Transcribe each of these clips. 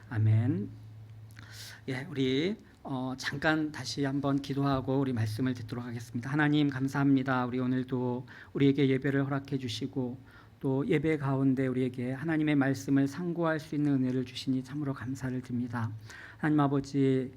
아멘. 예, 우리 잠깐 다시 한번 기도하고 우리 말씀을 듣도록 하겠습니다. 하나님 감사합니다. 우리 오늘도 우리에게 예배를 허락해 주시고 또 예배 가운데 우리에게 하나님의 말씀을 상고할 수 있는 은혜를 주시니 참으로 감사를 드립니다. 하나님 아버지,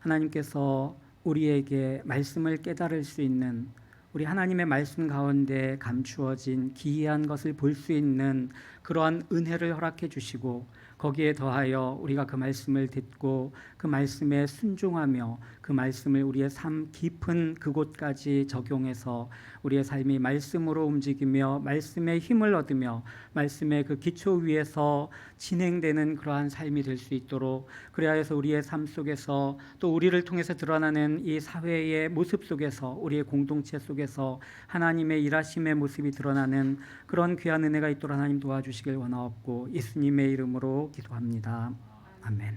하나님께서 우리에게 말씀을 깨달을 수 있는, 우리 하나님의 말씀 가운데 감추어진 기이한 것을 볼 수 있는 그러한 은혜를 허락해 주시고, 거기에 더하여 우리가 그 말씀을 듣고 그 말씀에 순종하며 그 말씀을 우리의 삶 깊은 그곳까지 적용해서 우리의 삶이 말씀으로 움직이며 말씀의 힘을 얻으며 말씀의 그 기초 위에서 진행되는 그러한 삶이 될 수 있도록, 그래야 해서 우리의 삶 속에서 또 우리를 통해서 드러나는 이 사회의 모습 속에서, 우리의 공동체 속에서 하나님의 일하심의 모습이 드러나는 그런 귀한 은혜가 있도록 하나님 도와주시길 원하옵고 예수님의 이름으로 기도합니다. 아멘.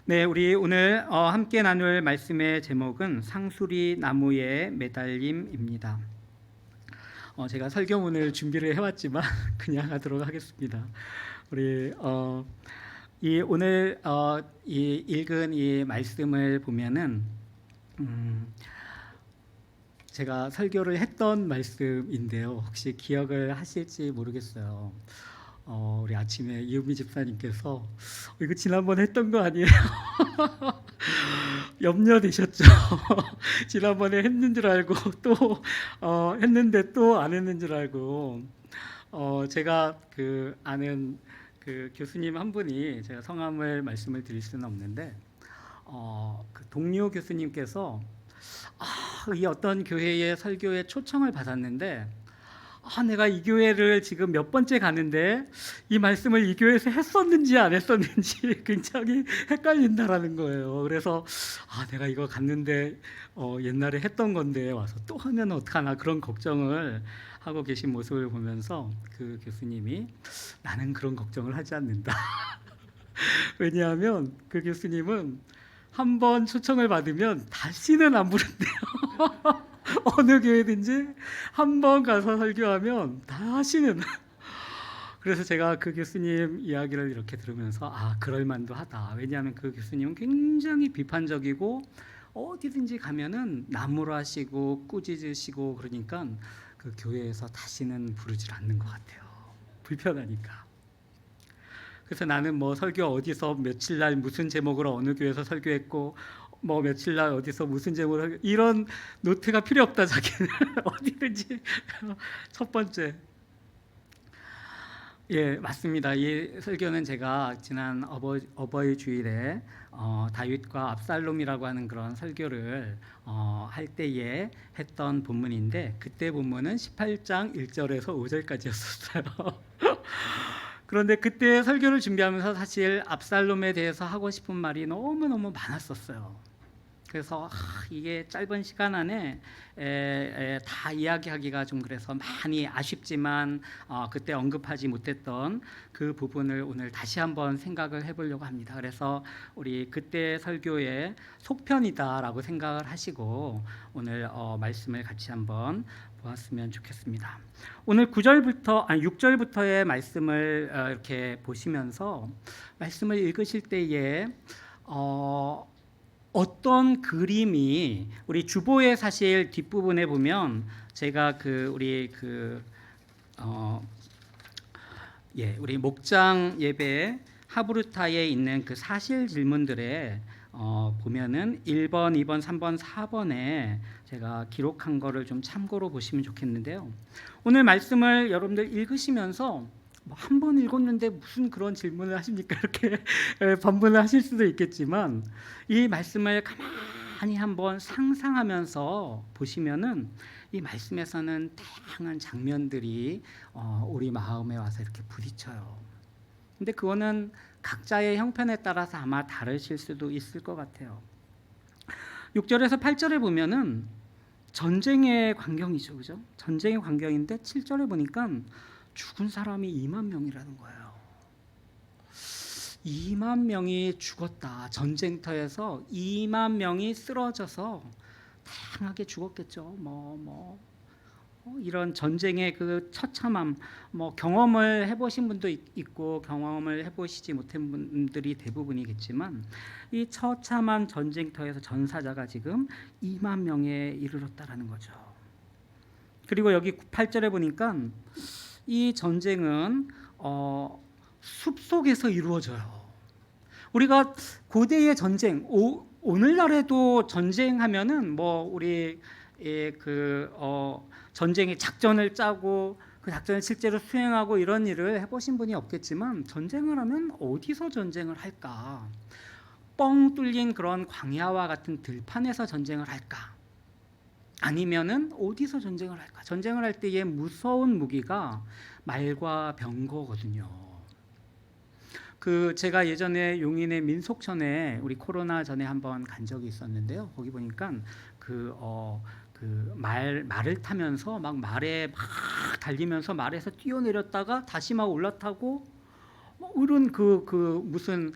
네, 우리 오늘 함께 나눌 말씀의 제목은 상수리 나무의 매달림입니다. 제가 설교문을 준비를 해왔지만 그냥 하도록 하겠습니다. 우리 이 오늘 이 읽은 이 말씀을 보면은 제가 설교를 했던 말씀인데요. 혹시 기억을 하실지 모르겠어요. 우리 아침에 이은미 집사님께서 이거 지난번에 했던 거 아니에요? 염려되셨죠? 지난번에 했는 줄 알고 또 했는데 또 안 했는 줄 알고, 제가 그 아는 그 교수님 한 분이, 제가 성함을 말씀을 드릴 수는 없는데 그 동료 교수님께서 이 어떤 교회의 설교에 초청을 받았는데, 내가 이 교회를 지금 몇 번째 가는데 이 말씀을 이 교회에서 했었는지 안 했었는지 굉장히 헷갈린다라는 거예요. 그래서 내가 이거 갔는데 옛날에 했던 건데 와서 또 하면 어떡하나, 그런 걱정을 하고 계신 모습을 보면서 그 교수님이 나는 그런 걱정을 하지 않는다. 왜냐하면 그 교수님은 한 번 초청을 받으면 다시는 안 부른대요. 어느 교회든지 한 번 가서 설교하면 다시는. 그래서 제가 그 교수님 이야기를 이렇게 들으면서 그럴 만도 하다. 왜냐하면 그 교수님은 굉장히 비판적이고 어디든지 가면은 나무라시고 꾸짖으시고, 그러니까 그 교회에서 다시는 부르질 않는 것 같아요. 불편하니까. 그래서 나는 뭐 설교 어디서 며칠 날 무슨 제목으로 어느 교회에서 설교했고 뭐 며칠 날 어디서 무슨 제목으로, 이런 노트가 필요 없다. 자기는 어디든지. 첫 번째, 예, 맞습니다. 이 설교는 제가 지난 어버이 주일에 다윗과 압살롬이라고 하는 그런 설교를 할 때에 했던 본문인데, 그때 본문은 18장 1절에서 5절까지였었어요. 그런데 그때 설교를 준비하면서 사실 압살롬에 대해서 하고 싶은 말이 너무너무 많았었어요. 그래서 이게 짧은 시간 안에 다 이야기하기가 좀 그래서 많이 아쉽지만 그때 언급하지 못했던 그 부분을 오늘 다시 한번 생각을 해보려고 합니다. 그래서 우리 그때 설교의 속편이다라고 생각을 하시고 오늘 말씀을 같이 한번 보았으면 좋겠습니다. 오늘 6절부터의 말씀을 이렇게 보시면서 말씀을 읽으실 때에 어떤 그림이, 우리 주보의 사실 뒷부분에 보면 제가 우리 목장 예배 하브루타에 있는 그 사실 질문들에 보면은 1번, 2번, 3번, 4번에 제가 기록한 거를 좀 참고로 보시면 좋겠는데요. 오늘 말씀을 여러분들 읽으시면서 한 번 읽었는데 무슨 그런 질문을 하십니까? 이렇게 반문을 하실 수도 있겠지만, 이 말씀을 가만히 한번 상상하면서 보시면은 이 말씀에서는 다양한 장면들이 우리 마음에 와서 이렇게 부딪혀요. 근데 그거는 각자의 형편에 따라서 아마 다르실 수도 있을 것 같아요. 6절에서 8절에 보면은 전쟁의 광경이죠, 그죠? 전쟁의 광경인데 7절에 보니까 죽은 사람이 2만 명이라는 거예요. 2만 명이 죽었다. 전쟁터에서 2만 명이 쓰러져서 다양하게 죽었겠죠. 이런 전쟁의 그 처참함, 경험을 해보신 분도 있고 경험을 해보시지 못한 분들이 대부분이겠지만 이 처참한 전쟁터에서 전사자가 지금 2만 명에 이르렀다라는 거죠. 그리고 여기 8절에 보니까 이 전쟁은 숲속에서 이루어져요. 우리가 고대의 전쟁, 오늘날에도 전쟁하면은 우리 전쟁의 작전을 짜고 그 작전을 실제로 수행하고 이런 일을 해보신 분이 없겠지만, 전쟁을 하면 어디서 전쟁을 할까? 뻥 뚫린 그런 광야와 같은 들판에서 전쟁을 할까? 아니면은 어디서 전쟁을 할까? 전쟁을 할 때의 무서운 무기가 말과 병거거든요. 제가 예전에 용인의 민속촌에 우리 코로나 전에 한번 간 적이 있었는데요. 거기 보니까 말을 타면서 말에 막 달리면서 말에서 뛰어내렸다가 다시 막 올라타고 이런 무슨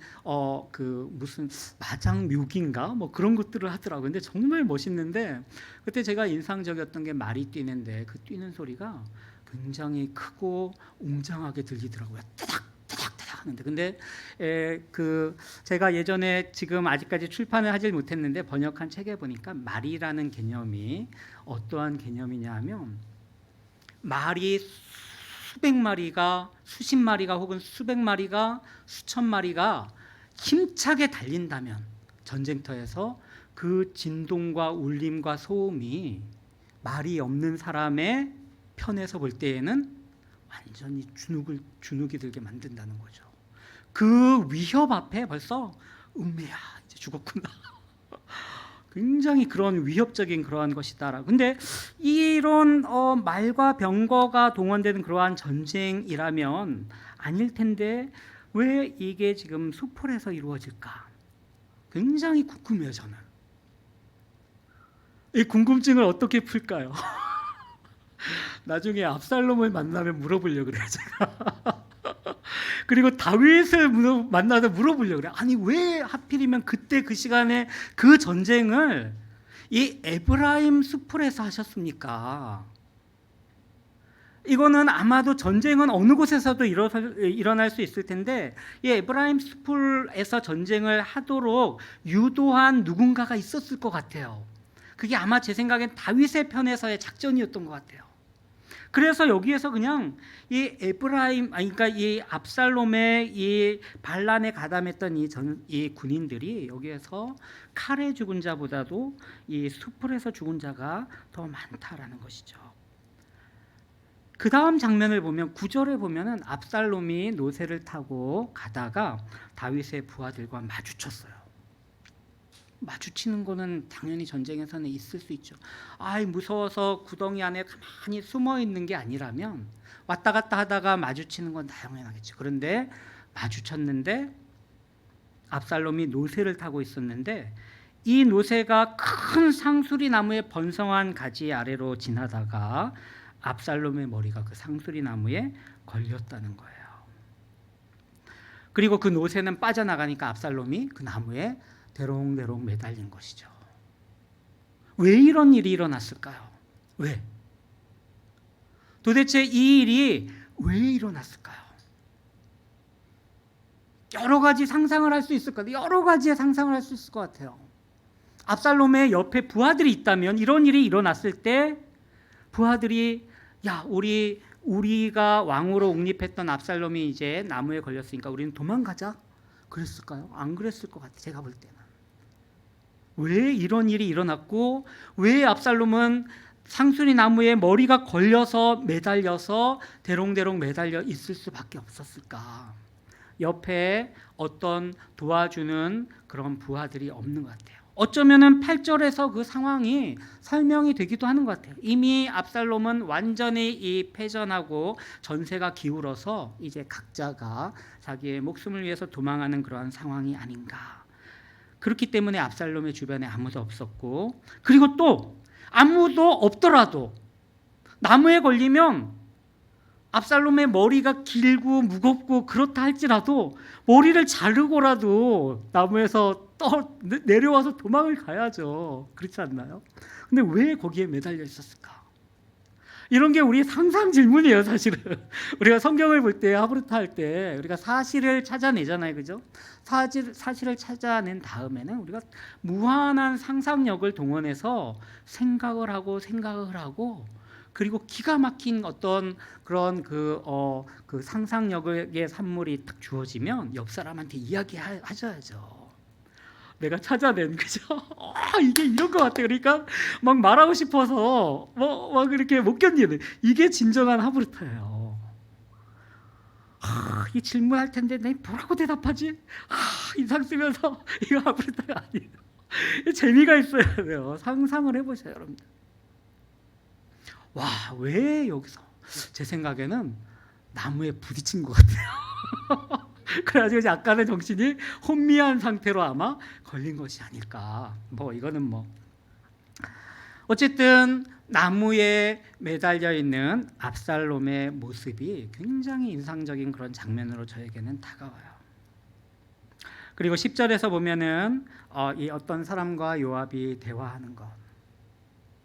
마장묘기인가 그런 것들을 하더라고요. 근데 정말 멋있는데, 그때 제가 인상적이었던 게 말이 뛰는데 그 뛰는 소리가 굉장히 크고 웅장하게 들리더라고요. 따닥 하는데. 근데 제가 예전에, 지금 아직까지 출판을 하질 못했는데 번역한 책에 보니까 말이라는 개념이 어떠한 개념이냐 하면, 말이 수백 마리가, 수십 마리가 혹은 수백 마리가, 수천 마리가 힘차게 달린다면 전쟁터에서 그 진동과 울림과 소음이 말이 없는 사람의 편에서 볼 때에는 완전히 주눅이 들게 만든다는 거죠. 그 위협 앞에 벌써 은매야 이제 죽었구나. 굉장히 그런 위협적인 그러한 것이다. 근데 이런 말과 병거가 동원되는 그러한 전쟁이라면 아닐 텐데 왜 이게 지금 수풀에서 이루어질까? 굉장히 궁금해요, 저는. 이 궁금증을 어떻게 풀까요? 나중에 압살롬을 만나면 물어보려고 그래요, 제가. 그리고 다윗을 만나서 물어보려고 그래요. 아니, 왜 하필이면 그때 그 시간에 그 전쟁을 이 에브라임 수풀에서 하셨습니까? 이거는 아마도 전쟁은 어느 곳에서도 일어날 수 있을 텐데, 이 에브라임 수풀에서 전쟁을 하도록 유도한 누군가가 있었을 것 같아요. 그게 아마 제 생각엔 다윗의 편에서의 작전이었던 것 같아요. 그래서 여기에서 그냥 이 그러니까 이 압살롬의 이 반란에 가담했던 이 군인들이 여기에서 칼에 죽은 자보다도 이 수풀에서 죽은 자가 더 많다라는 것이죠. 그 다음 장면을 보면 9절에 보면은 압살롬이 노새를 타고 가다가 다윗의 부하들과 마주쳤어요. 마주치는 거는 당연히 전쟁에서는 있을 수 있죠. 무서워서 구덩이 안에 가만히 숨어 있는 게 아니라면 왔다 갔다 하다가 마주치는 건 당연하겠죠. 그런데 마주쳤는데 압살롬이 노새를 타고 있었는데 이 노새가 큰 상수리 나무의 번성한 가지 아래로 지나다가 압살롬의 머리가 그 상수리 나무에 걸렸다는 거예요. 그리고 그 노새는 빠져나가니까 압살롬이 그 나무에 대롱대롱 매달린 것이죠. 왜 이런 일이 일어났을까요? 왜? 도대체 이 일이 왜 일어났을까요? 여러 가지 상상을 할 수 있을 것 같아요. 여러 가지의 상상을 할 수 있을 것 같아요. 압살롬의 옆에 부하들이 있다면 이런 일이 일어났을 때 부하들이 우리가 왕으로 옹립했던 압살롬이 이제 나무에 걸렸으니까 우리는 도망가자 그랬을까요? 안 그랬을 것 같아요. 제가 볼 때는. 왜 이런 일이 일어났고 왜 압살롬은 상수리 나무에 머리가 걸려서 매달려서 대롱대롱 매달려 있을 수밖에 없었을까? 옆에 어떤 도와주는 그런 부하들이 없는 것 같아요. 어쩌면은 8절에서 그 상황이 설명이 되기도 하는 것 같아요. 이미 압살롬은 완전히 이 패전하고 전세가 기울어서 이제 각자가 자기의 목숨을 위해서 도망하는 그러한 상황이 아닌가. 그렇기 때문에 압살롬의 주변에 아무도 없었고, 그리고 또 아무도 없더라도 나무에 걸리면 압살롬의 머리가 길고 무겁고 그렇다 할지라도 머리를 자르고라도 나무에서 내려와서 도망을 가야죠. 그렇지 않나요? 근데 왜 거기에 매달려 있었을까? 이런 게 우리 상상 질문이에요, 사실은. 우리가 성경을 볼 때, 하브르타 할 때 우리가 사실을 찾아내잖아요, 그죠? 사실을 찾아낸 다음에는 우리가 무한한 상상력을 동원해서 생각을 하고 그리고 기가 막힌 어떤 그런 그 상상력의 산물이 딱 주어지면 옆 사람한테 이야기하셔야죠. 내가 찾아낸, 그죠? 이게 이런 것 같아. 그러니까 막 말하고 싶어서 막 그렇게 못 견디는, 이게 진정한 하브르타예요. 이 질문할 텐데 내가 뭐라고 대답하지? 인상 쓰면서 이거 하브르타가 아니에요. 재미가 있어야 돼요. 상상을 해보세요, 여러분들. 와, 왜 여기서? 제 생각에는 나무에 부딪힌 것 같아요. 그래가지고 약간의 정신이 혼미한 상태로 아마 걸린 것이 아닐까. 이거는 어쨌든 나무에 매달려 있는 압살롬의 모습이 굉장히 인상적인 그런 장면으로 저에게는 다가와요. 그리고 10절에서 보면은 이 어떤 사람과 요압이 대화하는 것,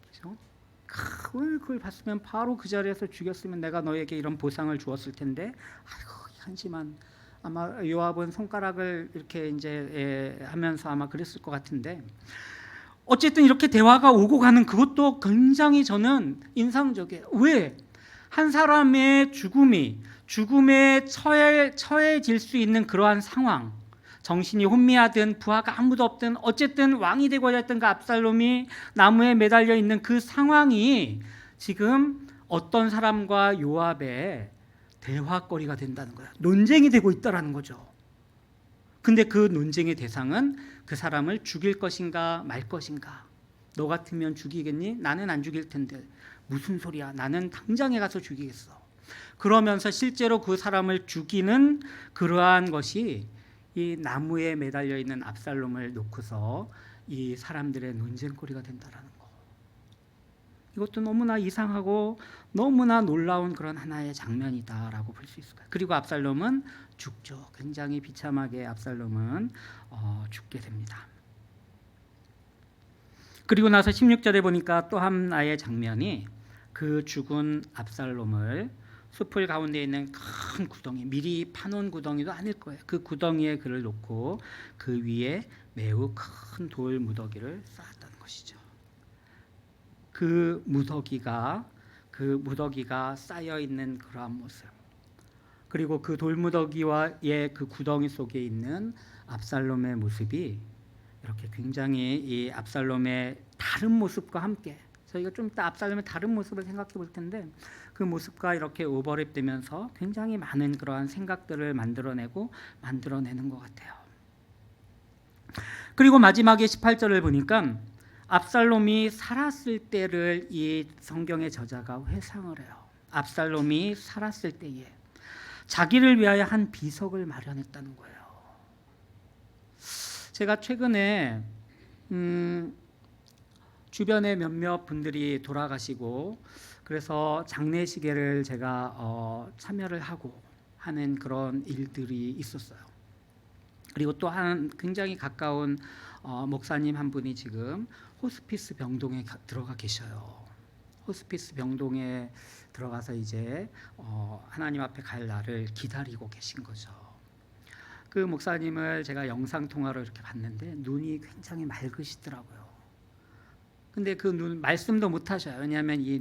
그렇죠? 그걸 봤으면 바로 그 자리에서 죽였으면 내가 너에게 이런 보상을 주었을 텐데, 아이고 한심한. 아마 요압은 손가락을 이렇게 이제 하면서 아마 그랬을 것 같은데, 어쨌든 이렇게 대화가 오고 가는 그것도 굉장히 저는 인상적이에요. 왜? 한 사람의 죽음에 처해질 수 있는 그러한 상황, 정신이 혼미하든 부하가 아무도 없든 어쨌든 왕이 되고자 했던 그 압살롬이 나무에 매달려 있는 그 상황이 지금 어떤 사람과 요압의 대화거리가 된다는 거야. 논쟁이 되고 있다라는 거죠. 근데 그 논쟁의 대상은 그 사람을 죽일 것인가 말 것인가. 너 같으면 죽이겠니? 나는 안 죽일 텐데. 무슨 소리야? 나는 당장에 가서 죽이겠어. 그러면서 실제로 그 사람을 죽이는 그러한 것이 이 나무에 매달려 있는 압살롬을 놓고서 이 사람들의 논쟁거리가 된다라는 거. 이것도 너무나 이상하고 너무나 놀라운 그런 하나의 장면이다라고 볼 수 있을 거예요. 그리고 압살롬은 죽죠. 굉장히 비참하게 압살롬은 죽게 됩니다. 그리고 나서 16절에 보니까 또 하나의 장면이, 그 죽은 압살롬을 숲을 가운데 있는 큰 구덩이, 미리 파놓은 구덩이도 아닐 거예요. 그 구덩이에 그를 놓고 그 위에 매우 큰 돌 무더기를 쌓았다는 것이죠. 그 무더기가 쌓여 있는 그러한 모습, 그리고 그 돌무더기와의 그 구덩이 속에 있는 압살롬의 모습이 이렇게 굉장히 이 압살롬의 다른 모습과 함께, 저희가 좀 이따 압살롬의 다른 모습을 생각해 볼 텐데, 그 모습과 이렇게 오버랩되면서 굉장히 많은 그러한 생각들을 만들어내는 것 같아요. 그리고 마지막에 18절을 보니까 압살롬이 살았을 때를 이 성경의 저자가 회상을 해요. 압살롬이 살았을 때에 자기를 위하여 한 비석을 마련했다는 거예요. 제가 최근에 주변에 몇몇 분들이 돌아가시고, 그래서 장례식에를 제가 참여를 하고 하는 그런 일들이 있었어요. 그리고 또 한 굉장히 가까운 목사님 한 분이 지금 호스피스 병동에 들어가 계셔요. 호스피스 병동에 들어가서 이제 하나님 앞에 갈 날을 기다리고 계신 거죠. 그 목사님을 제가 영상 통화로 이렇게 봤는데 눈이 굉장히 맑으시더라고요. 근데 그 눈 말씀도 못 하셔요. 왜냐하면 이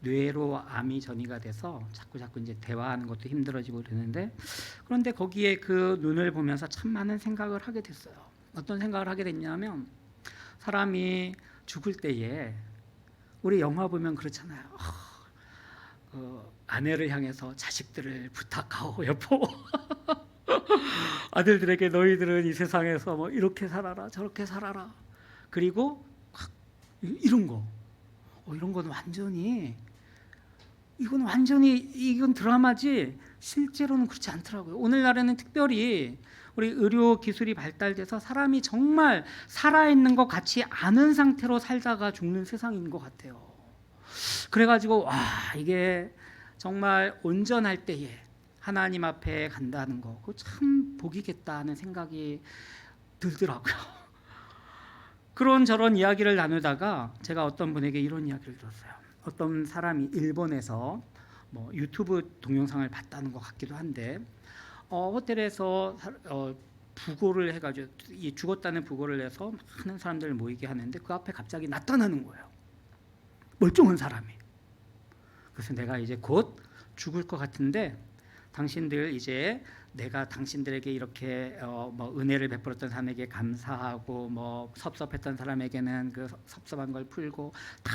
뇌로 암이 전이가 돼서 자꾸 이제 대화하는 것도 힘들어지고 그러는데, 그런데 거기에 그 눈을 보면서 참 많은 생각을 하게 됐어요. 어떤 생각을 하게 됐냐면, 사람이 죽을 때에 우리 영화 보면 그렇잖아요. 아내를 향해서 자식들을 부탁하오 여보. 아들들에게 너희들은 이 세상에서 뭐 이렇게 살아라 저렇게 살아라. 그리고 이런 거, 이런 건 이건 드라마지 실제로는 그렇지 않더라고요. 오늘날에는 특별히 우리 의료 기술이 발달돼서 사람이 정말 살아있는 것 같지 않은 상태로 살다가 죽는 세상인 것 같아요. 그래가지고 이게 정말 온전할 때에 하나님 앞에 간다는 거, 그거 참 복이겠다 하는 생각이 들더라고요. 그런저런 이야기를 나누다가 제가 어떤 분에게 이런 이야기를 들었어요. 어떤 사람이 일본에서 뭐 유튜브 동영상을 봤다는 것 같기도 한데 호텔에서 부고를 해가지고 이 죽었다는 부고를 내서 많은 사람들을 모이게 하는데 그 앞에 갑자기 나타나는 거예요. 멀쩡한 사람이. 그래서 내가 이제 곧 죽을 것 같은데 당신들 이제 내가 당신들에게 이렇게 뭐 은혜를 베풀었던 사람에게 감사하고 뭐 섭섭했던 사람에게는 그 섭섭한 걸 풀고 다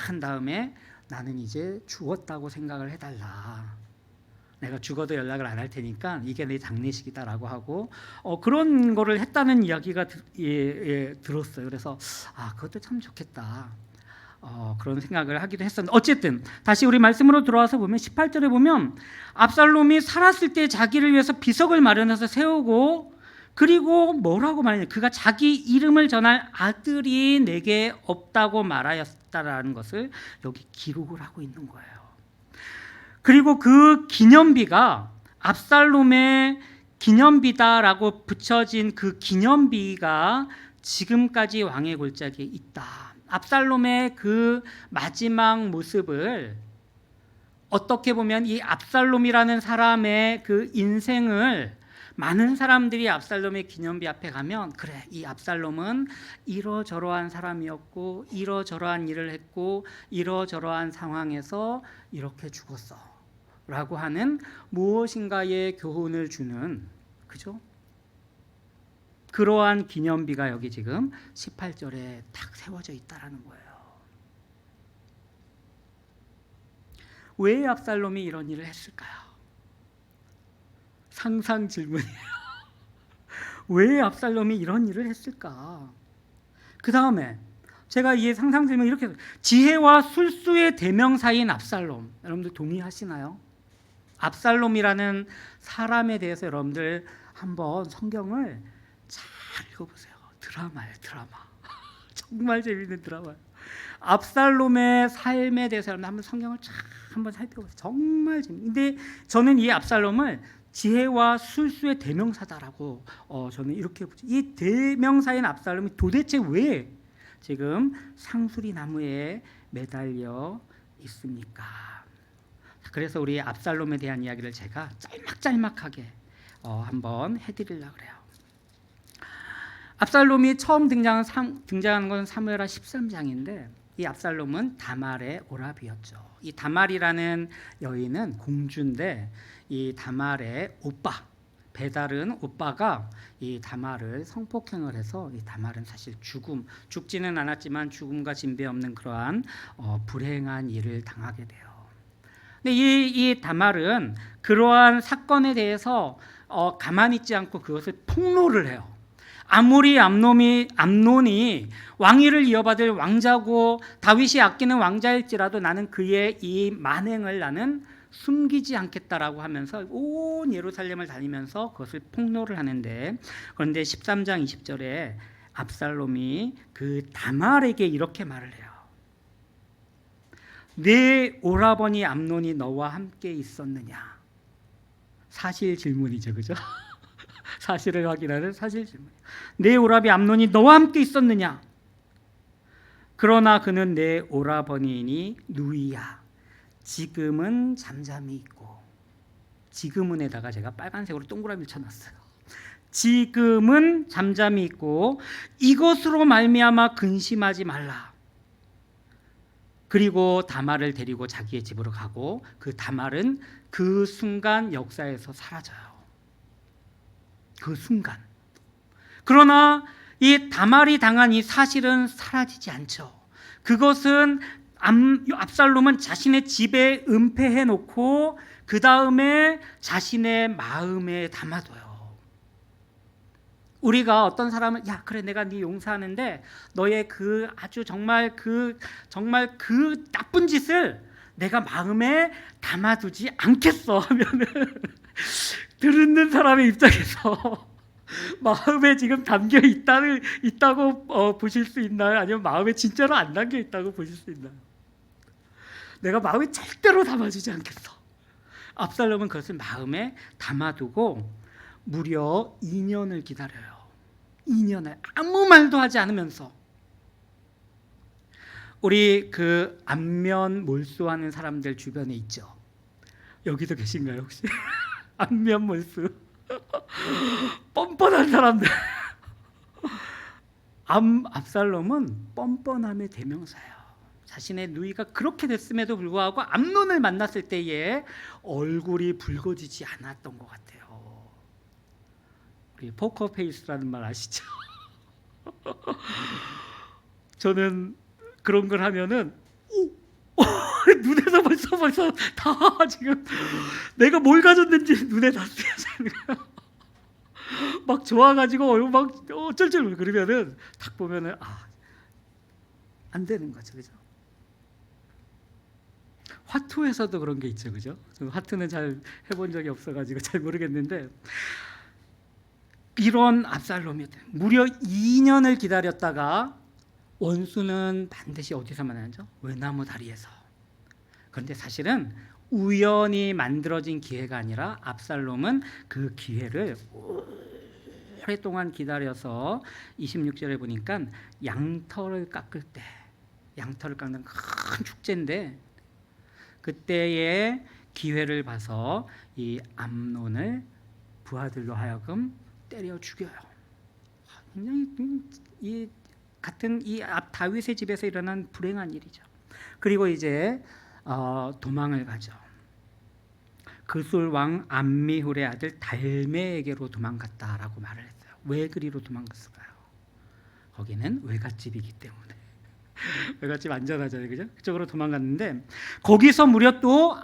한 다음에 나는 이제 죽었다고 생각을 해달라. 내가 죽어도 연락을 안 할 테니까 이게 내 장례식이다라고 하고 그런 거를 했다는 이야기가 들었어요. 그래서 그것도 참 좋겠다. 그런 생각을 하기도 했었는데 어쨌든 다시 우리 말씀으로 들어와서 보면 18절에 보면 압살롬이 살았을 때 자기를 위해서 비석을 마련해서 세우고 그리고 뭐라고 말하냐 그가 자기 이름을 전할 아들이 내게 없다고 말하였다라는 것을 여기 기록을 하고 있는 거예요. 그리고 그 기념비가 압살롬의 기념비다라고 붙여진 그 기념비가 지금까지 왕의 골짜기에 있다. 압살롬의 그 마지막 모습을 어떻게 보면 이 압살롬이라는 사람의 그 인생을 많은 사람들이 압살롬의 기념비 앞에 가면 그래 이 압살롬은 이러저러한 사람이었고 이러저러한 일을 했고 이러저러한 상황에서 이렇게 죽었어 라고 하는 무엇인가의 교훈을 주는 그죠? 그러한 기념비가 여기 지금 18절에 딱 세워져 있다라는 거예요. 왜 압살롬이 이런 일을 했을까요? 상상 질문이에요. 왜 압살롬이 이런 일을 했을까? 그 다음에 제가 이 상상 질문 이렇게 지혜와 술수의 대명사인 압살롬 여러분들 동의하시나요? 압살롬이라는 사람에 대해서 여러분들 한번 성경을 잘 읽어보세요. 드라마예요, 드라마. 정말 재밌는 드라마예요. 압살롬의 삶에 대해서 여러분 한번 성경을 잘 한번 살펴보세요. 정말 재밌는데 저는 이 압살롬을 지혜와 술수의 대명사다라고 저는 이렇게 보죠. 이 대명사인 압살롬이 도대체 왜 지금 상수리 나무에 매달려 있습니까? 그래서 우리 압살롬에 대한 이야기를 제가 짤막짤막하게 한번 해드리려고 그래요. 압살롬이 처음 등장하는 건 사무엘하 13장인데 이 압살롬은 다말의 오라비였죠. 이 다말이라는 여인은 공주인데 이 다말의 오빠 베달은 오빠가 이 다말을 성폭행을 해서 이 다말은 사실 죽지는 않았지만 죽음과 진배 없는 그러한 불행한 일을 당하게 돼요. 근데 이 다말은 그러한 사건에 대해서 가만히 있지 않고 그것을 폭로를 해요. 아무리 암논이 왕위를 이어받을 왕자고 다윗이 아끼는 왕자일지라도 나는 그의 이 만행을 나는 숨기지 않겠다라고 하면서 온 예루살렘을 다니면서 그것을 폭로를 하는데 그런데 13장 20절에 압살롬이 그 다말에게 이렇게 말을 해요. 내 오라버니 암논이 너와 함께 있었느냐? 사실 질문이죠, 그죠? 사실을 확인하는 사실 질문. 내 오라비 암논이 너와 함께 있었느냐? 그러나 그는 내 오라버니이니 누이야. 지금은 잠잠히 있고 지금은에다가 제가 빨간색으로 동그라미를 쳐놨어요. 지금은 잠잠히 있고 이것으로 말미암아 근심하지 말라. 그리고 다말을 데리고 자기의 집으로 가고 그 다말은 그 순간 역사에서 사라져요. 그 순간. 그러나 이 다말이 당한 이 사실은 사라지지 않죠. 그것은 압살롬은 자신의 집에 은폐해 놓고 그 다음에 자신의 마음에 담아둬요. 우리가 어떤 사람은 야 그래 내가 네 용서하는데 너의 그 아주 정말 그 나쁜 짓을 내가 마음에 담아두지 않겠어 하면은 듣는 사람의 입장에서 마음에 지금 담겨 있다고 보실 수 있나요? 아니면 마음에 진짜로 안 담겨 있다고 보실 수 있나요? 내가 마음에 절대로 담아주지 않겠어. 압살롬은 그것을 마음에 담아두고 무려 2년을 기다려요. 2년을 아무 말도 하지 않으면서 우리 그 안면 몰수하는 사람들 주변에 있죠. 여기도 계신가요 혹시? 안면 몰수 뻔뻔한 사람들. 압살롬은 뻔뻔함의 대명사예요. 자신의 누이가 그렇게 됐음에도 불구하고 암논을 만났을 때에 얼굴이 붉어지지 않았던 것 같아요. 우리 포커페이스라는 말 아시죠? 저는 그런 걸 하면은 눈에서 벌써 다 지금 내가 뭘 가졌는지 눈에 다 쓰여지는 거야. 막 좋아가지고 막 어쩔 줄 모르고 그러면은 딱 보면은 안 되는 거죠, 그죠? 화투에서도 그런 게 있죠, 그죠? 화투는 잘 해본 적이 없어가지고 잘 모르겠는데 이런 압살롬이었대요. 무려 2년을 기다렸다가 원수는 반드시 어디서 만나죠? 외나무 다리에서. 그런데 사실은 우연히 만들어진 기회가 아니라 압살롬은 그 기회를 오랫동안 기다려서 26절에 보니까 양털을 깎을 때, 양털을 깎는 큰 축제인데 그때의 기회를 봐서 이 암논을 부하들로 하여금 때려 죽여요. 굉장히 이 같은 이 다윗의 집에서 일어난 불행한 일이죠. 그리고 이제 도망을 가죠. 그술 왕 암미훌의 아들 달메에게로 도망갔다라고 말을 했어요. 왜 그리로 도망갔을까요? 거기는 외갓집이기 때문에. 외갓집 안전하잖아요, 그죠? 그쪽으로 도망갔는데 거기서 무려 또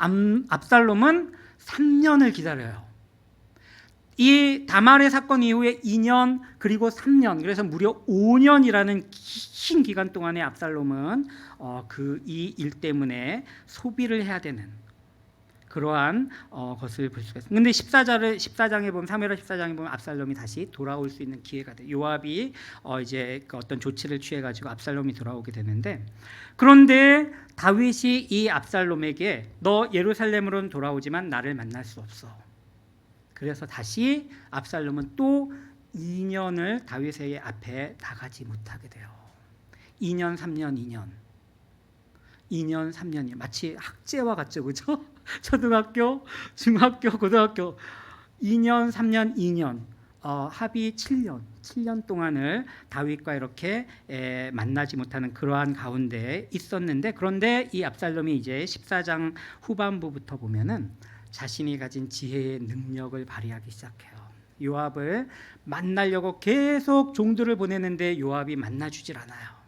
압살롬은 3년을 기다려요. 이 다말의 사건 이후에 2년 그리고 3년, 그래서 무려 5년이라는 긴 기간 동안에 압살롬은 이 일 때문에 소비를 해야 되는 그러한 것을 볼 수가 있습니다. 근데 14장에 보면 사무엘하 14장에 보면 압살롬이 다시 돌아올 수 있는 기회가 돼요. 요압이 이제 그 어떤 조치를 취해 가지고 압살롬이 돌아오게 되는데, 그런데 다윗이 이 압살롬에게 너 예루살렘으로는 돌아오지만 나를 만날 수 없어. 그래서 다시 압살롬은 또 2년을 다윗의 앞에 나가지 못하게 돼요. 2년, 3년, 2년, 3년이 마치 학제와 같죠, 그죠? 초등학교, 중학교, 고등학교 2년, 3년, 2년 합이 7년 동안을 다윗과 이렇게 만나지 못하는 그러한 가운데 있었는데, 그런데 이 압살롬이 이제 14장 후반부부터 보면은 자신이 가진 지혜의 능력을 발휘하기 시작해요. 요압을 만나려고 계속 종들을 보내는데 요압이 만나주질 않아요.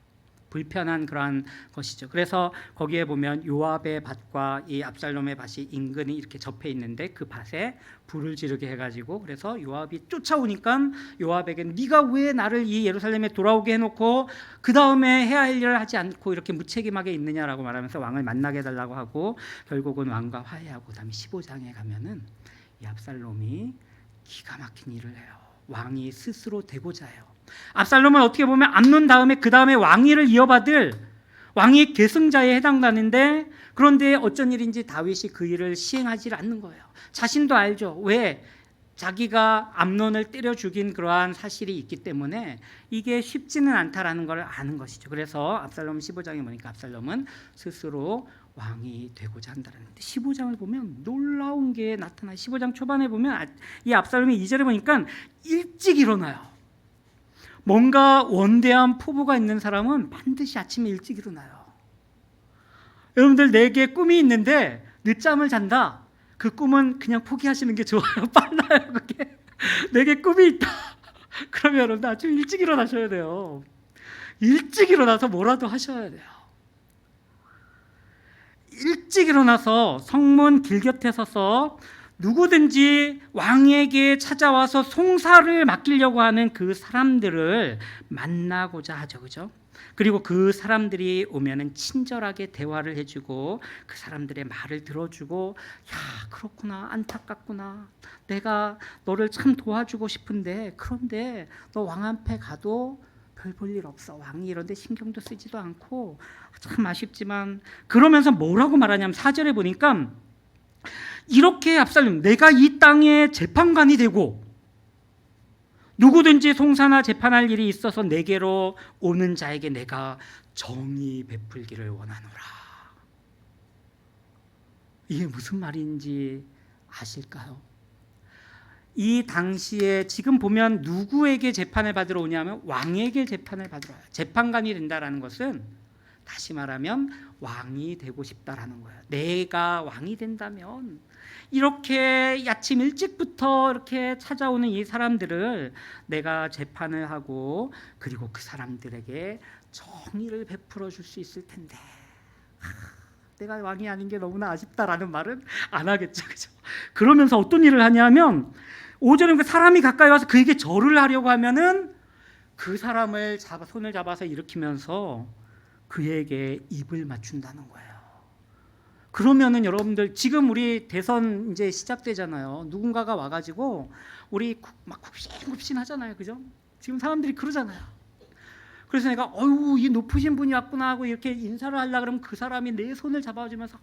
불편한 그러한 것이죠. 그래서 거기에 보면 요압의 밭과 이 압살롬의 밭이 인근이 이렇게 접해 있는데 그 밭에 불을 지르게 해가지고, 그래서 요압이 쫓아오니까 요압에게 네가 왜 나를 이 예루살렘에 돌아오게 해놓고 그 다음에 해야 할 일을 하지 않고 이렇게 무책임하게 있느냐라고 말하면서 왕을 만나게 해달라고 하고, 결국은 왕과 화해하고 그다음에 15장에 가면은 이 압살롬이 기가 막힌 일을 해요. 왕이 스스로 되고자 해요. 압살롬은 어떻게 보면 암논 다음에 그 다음에 왕위를 이어받을 왕위 계승자에 해당하는데, 그런데 어쩐 일인지 다윗이 그 일을 시행하지 않는 거예요. 자신도 알죠. 왜? 자기가 암논을 때려 죽인 그러한 사실이 있기 때문에 이게 쉽지는 않다라는 걸 아는 것이죠. 그래서 압살롬 15장에 보니까 압살롬은 스스로 왕이 되고자 한다는. 15장을 보면 놀라운 게 나타나요. 15장 초반에 보면 이 압살롬이 2절에 보니까 일찍 일어나요. 뭔가 원대한 포부가 있는 사람은 반드시 아침에 일찍 일어나요. 여러분들, 내게 꿈이 있는데 늦잠을 잔다. 그 꿈은 그냥 포기하시는 게 좋아요. 빨라요, 그게. 내게 꿈이 있다. 그러면 여러분들 아침 일찍 일어나셔야 돼요. 일찍 일어나서 뭐라도 하셔야 돼요. 일찍 일어나서 성문 길곁에 서서 누구든지 왕에게 찾아와서 송사를 맡기려고 하는 그 사람들을 만나고자 하죠, 그죠? 그리고 그 사람들이 오면은 친절하게 대화를 해주고 그 사람들의 말을 들어주고, 야, 그렇구나, 안타깝구나, 내가 너를 참 도와주고 싶은데 그런데 너 왕 앞에 가도 별 볼 일 없어. 왕이 이런데 신경도 쓰지도 않고 참 아쉽지만, 그러면서 뭐라고 말하냐면 4절에 보니까 이렇게 압살롬, 내가 이 땅의 재판관이 되고 누구든지 송사나 재판할 일이 있어서 내게로 오는 자에게 내가 정의 베풀기를 원하노라. 이게 무슨 말인지 아실까요? 이 당시에 지금 보면 누구에게 재판을 받으러 오냐면 왕에게 재판을 받으러 와요. 재판관이 된다라는 것은 다시 말하면 왕이 되고 싶다라는 거예요. 내가 왕이 된다면 이렇게 아침 일찍부터 이렇게 찾아오는 이 사람들을 내가 재판을 하고 그리고 그 사람들에게 정의를 베풀어 줄 수 있을 텐데 내가 왕이 아닌 게 너무나 아쉽다라는 말은 안 하겠죠. 그죠? 그러면서 어떤 일을 하냐면 5절에 그 사람이 가까이 와서 그에게 절을 하려고 하면은 그 사람을 손을 잡아서 일으키면서 그에게 입을 맞춘다는 거예요. 그러면은 여러분들 지금 우리 대선 이제 시작되잖아요. 누군가가 와가지고 우리 막 굽신굽신 하잖아요. 그죠? 지금 사람들이 그러잖아요. 그래서 내가 어유 이 높으신 분이 왔구나 하고 이렇게 인사를 하려고 그러면 그 사람이 내 손을 잡아주면서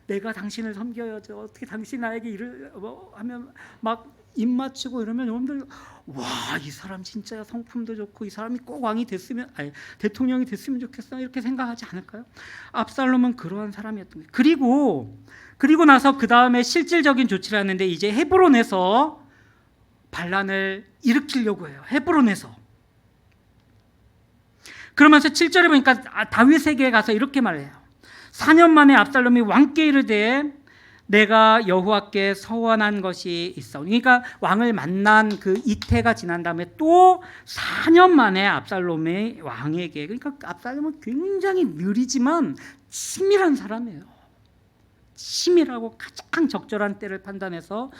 내가 당신을 섬겨야죠. 어떻게 당신 나에게 일을 하면 막 입 맞추고 이러면 여러분들 와, 이 사람 진짜 성품도 좋고 이 사람이 꼭 왕이 됐으면 대통령이 됐으면 좋겠어 이렇게 생각하지 않을까요? 압살롬은 그러한 사람이었던 거예요. 그리고 나서 그 다음에 실질적인 조치를 하는데 이제 헤브론에서 반란을 일으키려고 해요. 헤브론에서. 그러면서 7절에 보니까 다윗에게 가서 이렇게 말해요. 4년 만에 압살롬이 왕께 이르되 내가 여호와께 서원한 것이 있어. 그러니까 왕을 만난 그 이태가 지난 다음에 또 4년 만에 압살롬이 왕에게, 그러니까 압살롬은 굉장히 느리지만 치밀한 사람이에요. 치밀하고 가장 적절한 때를 판단해서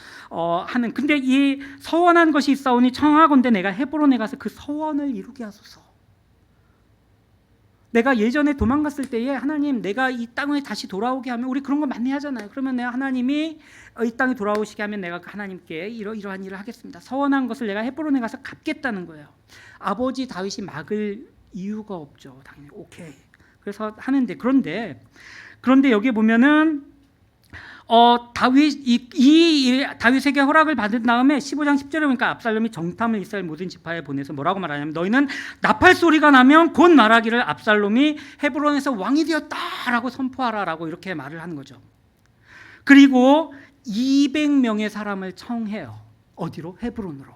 하는. 근데 이 서원한 것이 있사오니 청하건대 내가 헤브론에 가서 그 서원을 이루게 하소서. 내가 예전에 도망갔을 때에 하나님 내가 이 땅에 다시 돌아오게 하면, 우리 그런 거 많이 하잖아요. 그러면 내가 하나님이 이 땅에 돌아오시게 하면 내가 하나님께 이러한 일을 하겠습니다. 서원한 것을 내가 헤브론에 가서 갚겠다는 거예요. 아버지 다윗이 막을 이유가 없죠. 당연히 오케이. 그래서 하는데, 그런데 여기 보면은 다윗에게 허락을 받은 다음에 15장 10절에 보니까 압살롬이 정탐을 이스라엘 모든 지파에 보내서 뭐라고 말하냐면 너희는 나팔 소리가 나면 곧 말하기를 압살롬이 헤브론에서 왕이 되었다라고 선포하라라고 이렇게 말을 하는 거죠. 그리고 200명의 사람을 청해요. 어디로? 헤브론으로.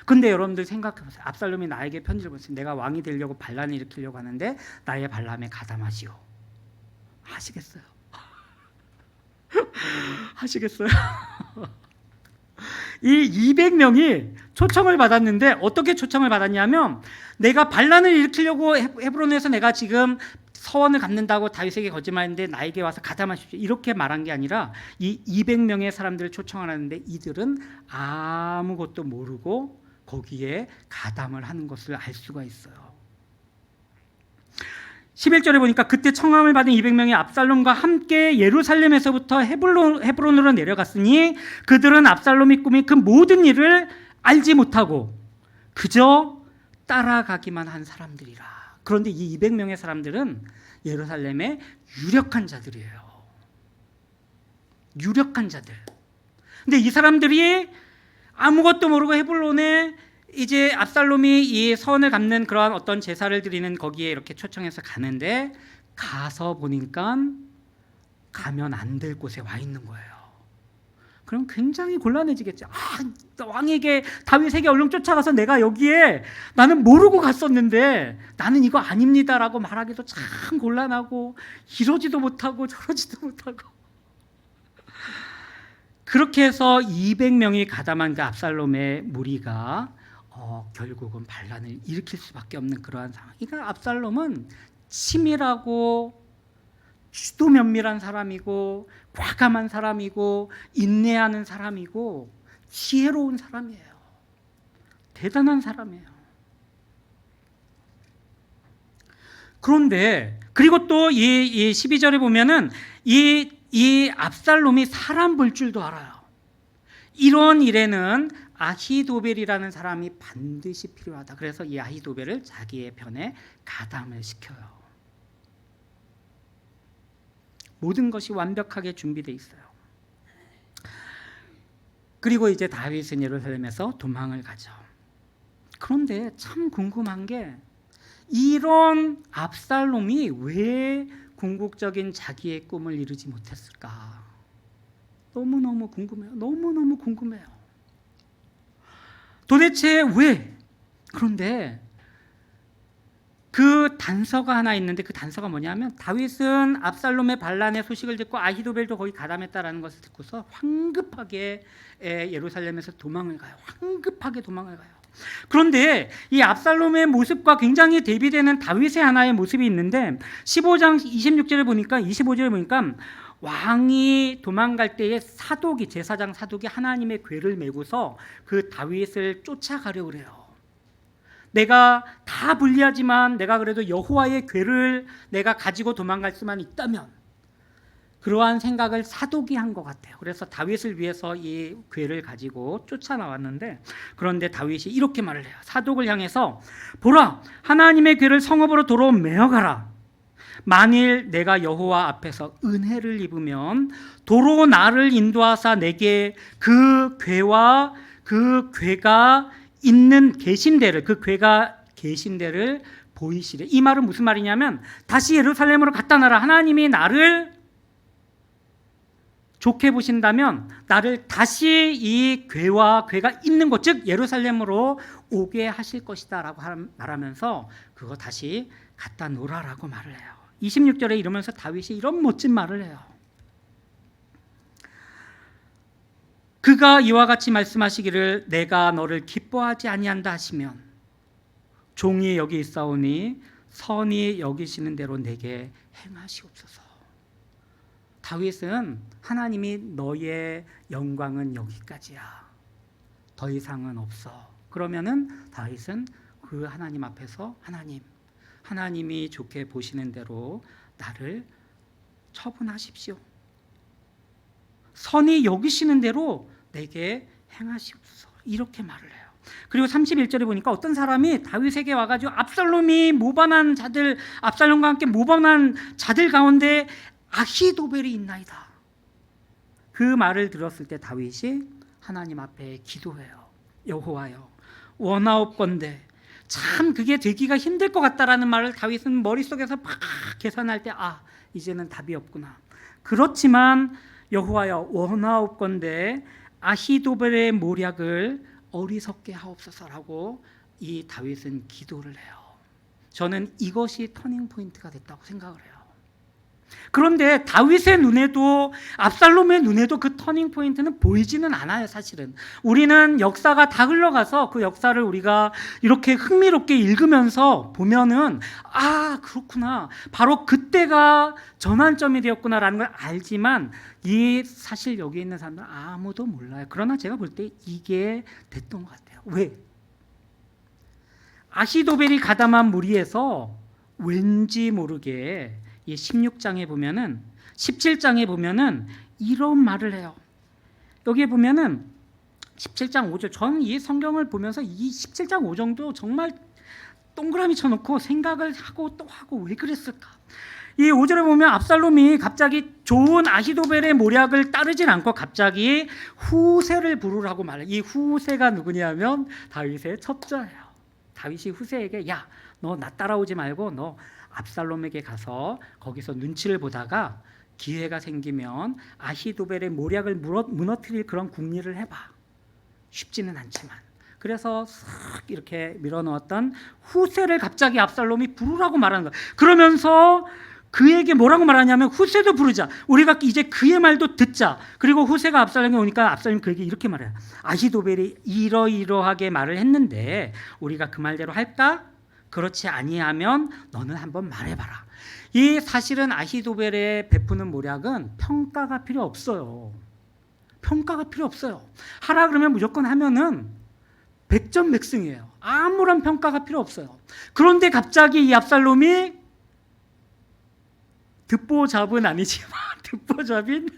근데 여러분들 생각해보세요. 압살롬이 나에게 편지를 보냈어요. 내가 왕이 되려고 반란을 일으키려고 하는데 나의 반란에 가담하시오. 하시겠어요? 하시겠어요? 이 200명이 초청을 받았는데 어떻게 초청을 받았냐면 내가 반란을 일으키려고 헤브론에서 내가 지금 서원을 갚는다고 다윗에게 거짓말했는데 나에게 와서 가담하십시오 이렇게 말한 게 아니라 이 200명의 사람들을 초청하는데 이들은 아무것도 모르고 거기에 가담을 하는 것을 알 수가 있어요. 11절에 보니까 그때 청함을 받은 200명이 압살롬과 함께 예루살렘에서부터 헤브론으로 내려갔으니 그들은 압살롬이 꾸민 그 모든 일을 알지 못하고 그저 따라가기만 한 사람들이라. 그런데 이 200명의 사람들은 예루살렘의 유력한 자들이에요. 유력한 자들. 근데 이 사람들이 아무것도 모르고 헤브론에 이제 압살롬이 이 서원을 갚는 그러한 어떤 제사를 드리는 거기에 이렇게 초청해서 가는데 가서 보니까 가면 안 될 곳에 와 있는 거예요. 그럼 굉장히 곤란해지겠죠. 왕에게 다윗에게 얼른 쫓아가서 내가 여기에 나는 모르고 갔었는데 나는 이거 아닙니다라고 말하기도 참 곤란하고 이러지도 못하고 저러지도 못하고 그렇게 해서 200명이 가담한 그 압살롬의 무리가 결국은 반란을 일으킬 수밖에 없는 그러한 상황. 그러니까 압살롬은 치밀하고 주도 면밀한 사람이고 과감한 사람이고 인내하는 사람이고 지혜로운 사람이에요. 대단한 사람이에요. 그런데 그리고 또 이 12절에 보면은 이 압살롬이 사람 볼 줄도 알아요. 이런 일에는 아히도벨이라는 사람이 반드시 필요하다. 그래서 이 아히도벨을 자기의 편에 가담을 시켜요. 모든 것이 완벽하게 준비되어 있어요. 그리고 이제 다윗은 예루살렘에서 도망을 가죠. 그런데 참 궁금한 게 이런 압살롬이 왜 궁극적인 자기의 꿈을 이루지 못했을까? 너무너무 궁금해요. 너무너무 궁금해요. 도대체 왜? 그런데 그 단서가 하나 있는데 그 단서가 뭐냐면 다윗은 압살롬의 반란의 소식을 듣고 아히도벨도 거기 가담했다라는 것을 듣고서 황급하게 예루살렘에서 도망을 가요. 황급하게 도망을 가요. 그런데 이 압살롬의 모습과 굉장히 대비되는 다윗의 하나의 모습이 있는데 15장 26절에 보니까 25절에 보니까 왕이 도망갈 때에 사독이 제사장 사독이 하나님의 궤를 메고서 그 다윗을 쫓아가려고 그래요. 내가 다 불리하지만 내가 그래도 여호와의 궤를 내가 가지고 도망갈 수만 있다면, 그러한 생각을 사독이 한 것 같아요. 그래서 다윗을 위해서 이 궤를 가지고 쫓아나왔는데, 그런데 다윗이 이렇게 말을 해요. 사독을 향해서 보라, 하나님의 궤를 성읍으로 도로 메어가라. 만일 내가 여호와 앞에서 은혜를 입으면 도로 나를 인도하사 내게 그 궤와 그 궤가 있는 계신대를, 그 궤가 계신대를 보이시래. 이 말은 무슨 말이냐면 다시 예루살렘으로 갖다 놔라. 하나님이 나를 좋게 보신다면 나를 다시 이 궤와 궤가 있는 곳, 즉 예루살렘으로 오게 하실 것이다 라고 말하면서 그거 다시 갖다 놓으라라고 말을 해요. 26절에 이러면서 다윗이 이런 멋진 말을 해요. 그가 이와 같이 말씀하시기를 내가 너를 기뻐하지 아니한다 하시면 종이 여기 있사오니 선히 여기시는 대로 내게 행하시옵소서. 다윗은 하나님이 너의 영광은 여기까지야, 더 이상은 없어. 그러면은 다윗은 그 하나님 앞에서 하나님이 좋게 보시는 대로 나를 처분하십시오. 선히 여기시는 대로 내게 행하시옵소서. 이렇게 말을 해요. 그리고 31절에 보니까 어떤 사람이 다윗에게 와가지고 압살롬과 함께 모반한 자들 가운데 아히도벨이 있나이다. 그 말을 들었을 때 다윗이 하나님 앞에 기도해요. 여호와여, 원하옵건대. 참 그게 되기가 힘들 것 같다라는 말을 다윗은 머릿속에서 막 계산할 때 이제는 답이 없구나. 그렇지만 여호와여, 원하옵건대 아히도벨의 모략을 어리석게 하옵소서라고 이 다윗은 기도를 해요. 저는 이것이 터닝 포인트가 됐다고 생각을 해요. 그런데 다윗의 눈에도 압살롬의 눈에도 그 터닝 포인트는 보이지는 않아요. 사실은 우리는 역사가 다 흘러가서 그 역사를 우리가 이렇게 흥미롭게 읽으면서 보면은 그렇구나, 바로 그때가 전환점이 되었구나라는 걸 알지만 이 사실 여기 있는 사람들은 아무도 몰라요. 그러나 제가 볼 때 이게 됐던 것 같아요. 왜? 아히도벨이 가담한 무리에서 왠지 모르게 이 16장에 보면은 17장에 보면은 이런 말을 해요. 여기에 보면은 17장 5절, 저는 이 성경을 보면서 이 17장 5절도 정말 동그라미 쳐놓고 생각을 하고 또 하고 왜 그랬을까? 이 5절에 보면 압살롬이 갑자기 좋은 아히도벨의 모략을 따르진 않고 갑자기 후세를 부르라고 말해요. 이 후세가 누구냐면 다윗의 첩자예요. 다윗이 후세에게 야, 너 나 따라오지 말고 너 압살롬에게 가서 거기서 눈치를 보다가 기회가 생기면 아히도벨의 모략을 무너뜨릴 그런 궁리를 해봐. 쉽지는 않지만. 그래서 싹 이렇게 밀어넣었던 후세를 갑자기 압살롬이 부르라고 말하는 거야. 그러면서 그에게 뭐라고 말하냐면 후세도 부르자. 우리가 이제 그의 말도 듣자. 그리고 후세가 압살롬에 오니까 압살롬이 그에게 이렇게 말해요. 아히도벨이 이러이러하게 말을 했는데 우리가 그 말대로 할까? 그렇지 아니하면 너는 한번 말해봐라. 이 사실은 아히도벨의 베푸는 모략은 평가가 필요 없어요. 평가가 필요 없어요. 하라 그러면 무조건 하면은 100점 백승이에요. 아무런 평가가 필요 없어요. 그런데 갑자기 이 압살롬이 듣보잡은 아니지만 듣보잡인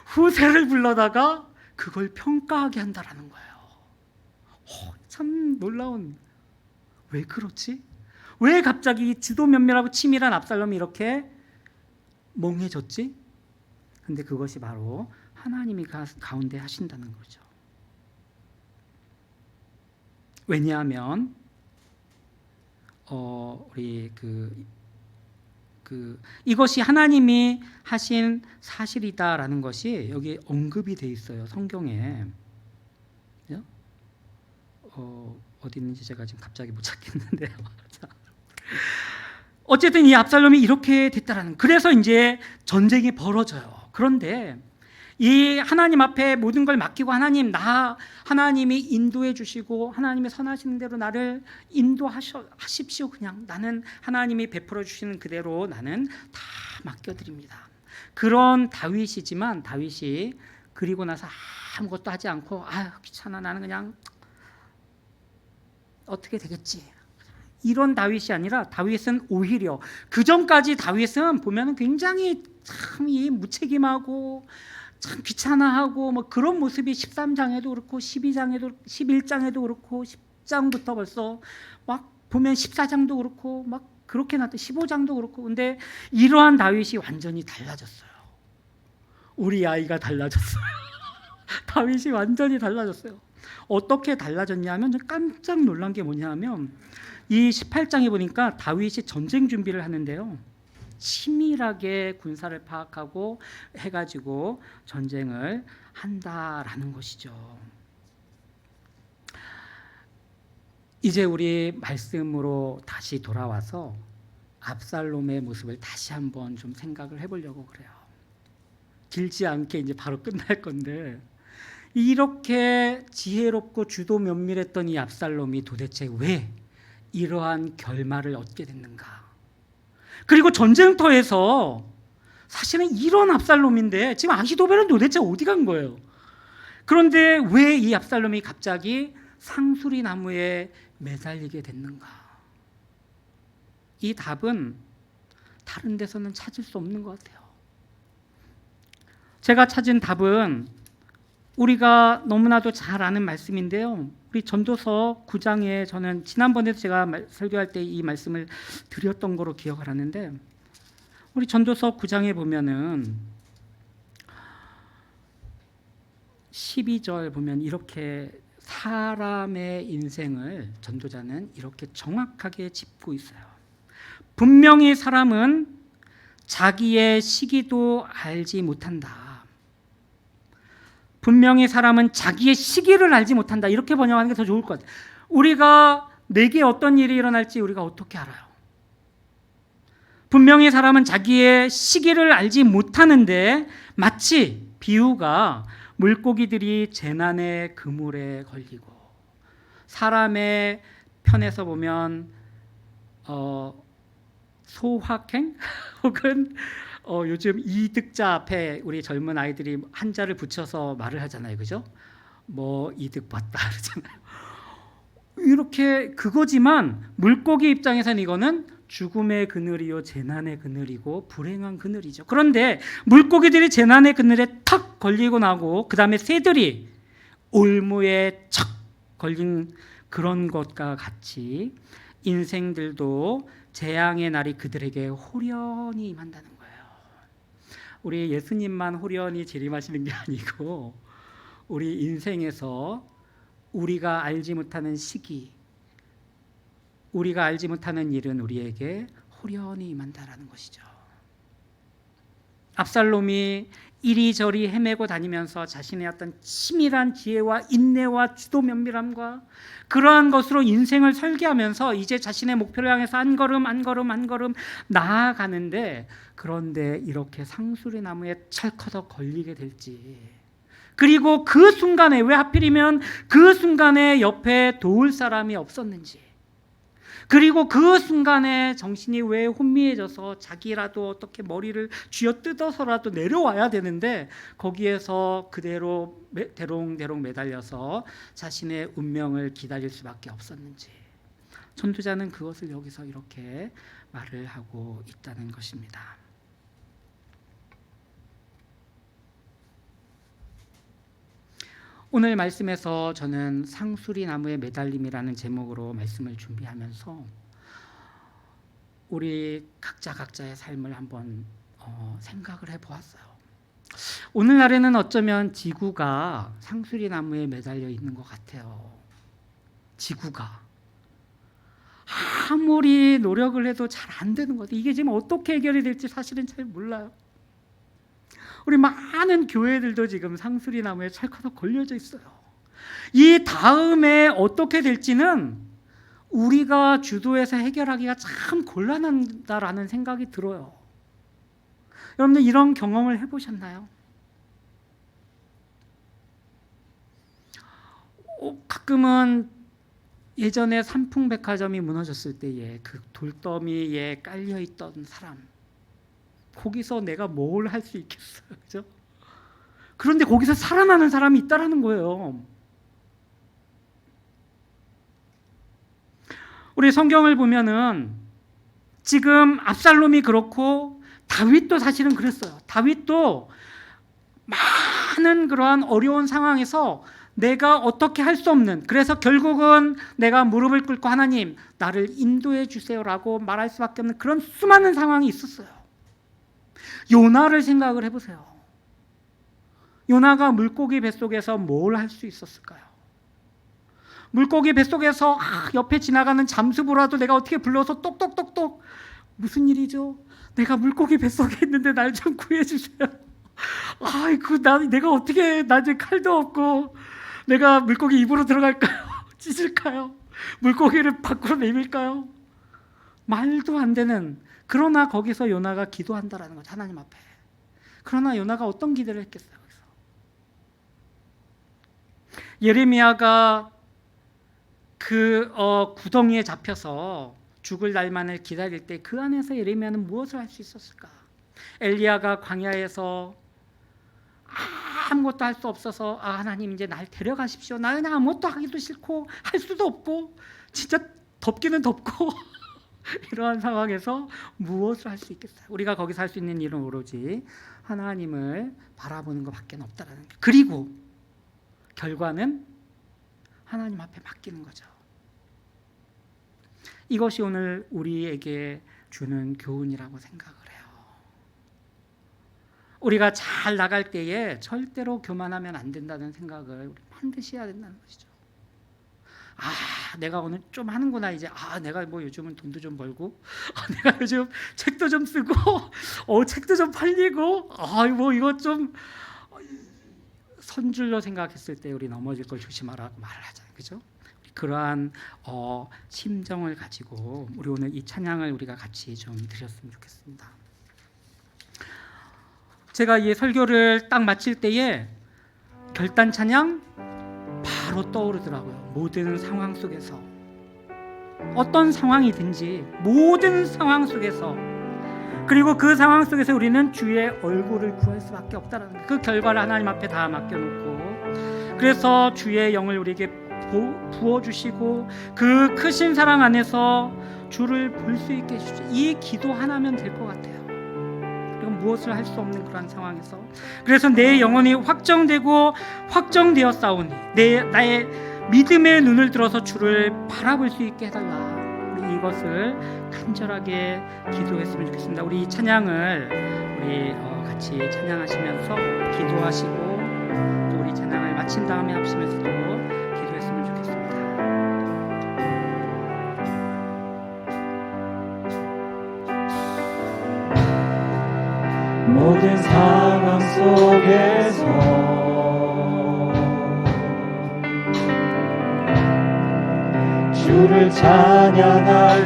후세를 불러다가 그걸 평가하게 한다라는 거예요. 참 놀라운. 왜 그렇지? 왜 갑자기 지도면밀하고 치밀한 압살롬이 이렇게 멍해졌지? 근데 그것이 바로 하나님이 가운데 하신다는 거죠. 왜냐하면 우리 이것이 하나님이 하신 사실이다라는 것이 여기 언급이 돼 있어요, 성경에. 어디 있는지 제가 지금 갑자기 못 찾겠는데요. 어쨌든 이 압살롬이 이렇게 됐다라는, 그래서 이제 전쟁이 벌어져요. 그런데 이 하나님 앞에 모든 걸 맡기고 하나님이 인도해 주시고 하나님의 선하시는 대로 나를 인도하십시오. 그냥 나는 하나님이 베풀어 주시는 그대로 나는 다 맡겨드립니다. 그런 다윗이지만 다윗이 그리고 나서 아무것도 하지 않고 귀찮아, 나는 그냥 어떻게 되겠지, 이런 다윗이 아니라 다윗은 오히려 그 전까지 다윗은 보면 굉장히 참 무책임하고 참 귀찮아하고 뭐 그런 모습이 13장에도 그렇고 12장에도 11장에도 그렇고 10장부터 벌써 막 보면 14장도 그렇고 막 그렇게 나왔다 15장도 그렇고. 근데 이러한 다윗이 완전히 달라졌어요. 우리 아이가 달라졌어요. 다윗이 완전히 달라졌어요. 어떻게 달라졌냐면 깜짝 놀란 게 뭐냐면 이 18장에 보니까 다윗이 전쟁 준비를 하는데요, 치밀하게 군사를 파악하고 해가지고 전쟁을 한다라는 것이죠. 이제 우리 말씀으로 다시 돌아와서 압살롬의 모습을 다시 한번 좀 생각을 해보려고 그래요. 길지 않게 이제 바로 끝날 건데, 이렇게 지혜롭고 주도 면밀했던 이 압살롬이 도대체 왜 이러한 결말을 얻게 됐는가? 그리고 전쟁터에서 사실은 이런 압살롬인데 지금 아히도벨은 도대체 어디 간 거예요? 그런데 왜 이 압살롬이 갑자기 상수리 나무에 매달리게 됐는가? 이 답은 다른 데서는 찾을 수 없는 것 같아요. 제가 찾은 답은 우리가 너무나도 잘 아는 말씀인데요, 우리 전도서 9장에 저는 지난번에도 제가 설교할 때 이 말씀을 드렸던 거로 기억을 하는데, 우리 전도서 9장에 보면은 12절 보면 이렇게 사람의 인생을 전도자는 이렇게 정확하게 짚고 있어요. 분명히 사람은 자기의 시기도 알지 못한다. 분명히 사람은 자기의 시기를 알지 못한다. 이렇게 번역하는 게 더 좋을 것 같아요. 우리가 내게 어떤 일이 일어날지 우리가 어떻게 알아요? 분명히 사람은 자기의 시기를 알지 못하는데, 마치 비유가 물고기들이 재난의 그물에 걸리고, 사람의 편에서 보면 소확행 혹은 요즘 이득자 앞에 우리 젊은 아이들이 한자를 붙여서 말을 하잖아요, 그죠? 뭐 이득 봤다 그러잖아요. 이렇게 그거지만 물고기 입장에서는 이거는 죽음의 그늘이요 재난의 그늘이고 불행한 그늘이죠. 그런데 물고기들이 재난의 그늘에 탁 걸리고 나고 그 다음에 새들이 올무에 척 걸린 그런 것과 같이 인생들도 재앙의 날이 그들에게 호련히 임한다는 거예요. 우리 예수님만 호련히 재림하시는 게 아니고 우리 인생에서 우리가 알지 못하는 시기, 우리가 알지 못하는 일은 우리에게 호련히 임한다라는 것이죠. 압살롬이 이리저리 헤매고 다니면서 자신의 어떤 치밀한 지혜와 인내와 주도 면밀함과 그러한 것으로 인생을 설계하면서 이제 자신의 목표를 향해서 한 걸음 한 걸음 한 걸음 나아가는데, 그런데 이렇게 상수리 나무에 찰커덕 걸리게 될지, 그리고 그 순간에 왜 하필이면 그 순간에 옆에 도울 사람이 없었는지, 그리고 그 순간에 정신이 왜 혼미해져서 자기라도 어떻게 머리를 쥐어뜯어서라도 내려와야 되는데 거기에서 그대로 대롱대롱 매달려서 자신의 운명을 기다릴 수밖에 없었는지, 전도자는 그것을 여기서 이렇게 말을 하고 있다는 것입니다. 오늘 말씀에서 저는 상수리 나무에 매달림이라는 제목으로 말씀을 준비하면서 우리 각자의 삶을 한번 생각을 해보았어요. 오늘날에는 어쩌면 지구가 상수리 나무에 매달려 있는 것 같아요. 지구가 아무리 노력을 해도 잘 안 되는 것 같아요. 이게 지금 어떻게 해결이 될지 사실은 잘 몰라요. 우리 많은 교회들도 지금 상수리 나무에 철커덕 걸려져 있어요. 이 다음에 어떻게 될지는 우리가 주도해서 해결하기가 참 곤란하다라는 생각이 들어요. 여러분들 이런 경험을 해보셨나요? 가끔은 예전에 삼풍백화점이 무너졌을 때에 그 돌더미에 깔려있던 사람, 거기서 내가 뭘 할 수 있겠어요, 그죠? 그런데 거기서 살아나는 사람이 있다라는 거예요. 우리 성경을 보면은 지금 압살롬이 그렇고 다윗도 사실은 그랬어요. 다윗도 많은 그러한 어려운 상황에서 내가 어떻게 할 수 없는, 그래서 결국은 내가 무릎을 꿇고 하나님 나를 인도해 주세요라고 말할 수밖에 없는 그런 수많은 상황이 있었어요. 요나를 생각을 해보세요. 요나가 물고기 뱃속에서 뭘 할 수 있었을까요? 물고기 뱃속에서 옆에 지나가는 잠수부라도 내가 어떻게 불러서 똑똑똑똑, 무슨 일이죠? 내가 물고기 뱃속에 있는데 날 좀 구해주세요. 아이고, 내가 어떻게, 나 이제 칼도 없고 내가 물고기 입으로 들어갈까요? 찢을까요? 물고기를 밖으로 내밀까요? 말도 안 되는, 그러나 거기서 요나가 기도한다라는 거죠, 하나님 앞에. 그러나 요나가 어떤 기도를 했겠어요? 거기서 예레미야가 그 구덩이에 잡혀서 죽을 날만을 기다릴 때 그 안에서 예레미야는 무엇을 할 수 있었을까? 엘리야가 광야에서 아무것도 할 수 없어서 하나님 이제 날 데려가십시오. 나는 아무것도 하기도 싫고 할 수도 없고 진짜 덥기는 덥고 이러한 상황에서 무엇을 할 수 있겠어요? 우리가 거기서 할 수 있는 일은 오로지 하나님을 바라보는 것밖에 없다라는 게, 그리고 결과는 하나님 앞에 맡기는 거죠. 이것이 오늘 우리에게 주는 교훈이라고 생각을 해요. 우리가 잘 나갈 때에 절대로 교만하면 안 된다는 생각을 우리 반드시 해야 된다는 것이죠. 내가 오늘 좀 하는구나 이제. 내가 뭐 요즘은 돈도 좀 벌고, 내가 요즘 책도 좀 쓰고, 책도 좀 팔리고, 뭐 이것 좀 선줄로 생각했을 때 우리 넘어질 걸 조심하라고 말을 하잖아요, 그죠? 그러한 심정을 가지고 우리 오늘 이 찬양을 우리가 같이 좀 드렸으면 좋겠습니다. 제가 이 설교를 딱 마칠 때에 결단 찬양 바로 떠오르더라고요. 모든 상황 속에서, 어떤 상황이든지 모든 상황 속에서, 그리고 그 상황 속에서 우리는 주의 얼굴을 구할 수밖에 없다는 거예요. 그 결과를 하나님 앞에 다 맡겨놓고, 그래서 주의 영을 우리에게 부어주시고 그 크신 사랑 안에서 주를 볼 수 있게 해주시죠. 이 기도 하나면 될 것 같아요. 무엇을 할 수 없는 그런 상황에서, 그래서 내 영혼이 확정되고 확정되었사오니 나의 믿음의 눈을 들어서 주를 바라볼 수 있게 해달라. 우리 이것을 간절하게 기도했으면 좋겠습니다. 우리 이 찬양을 우리 같이 찬양하시면서 기도하시고 또 우리 찬양을 마친 다음에 합심해서도 기도했으면 좋겠습니다. 모든 상황 속에서 주를 찬양할지라.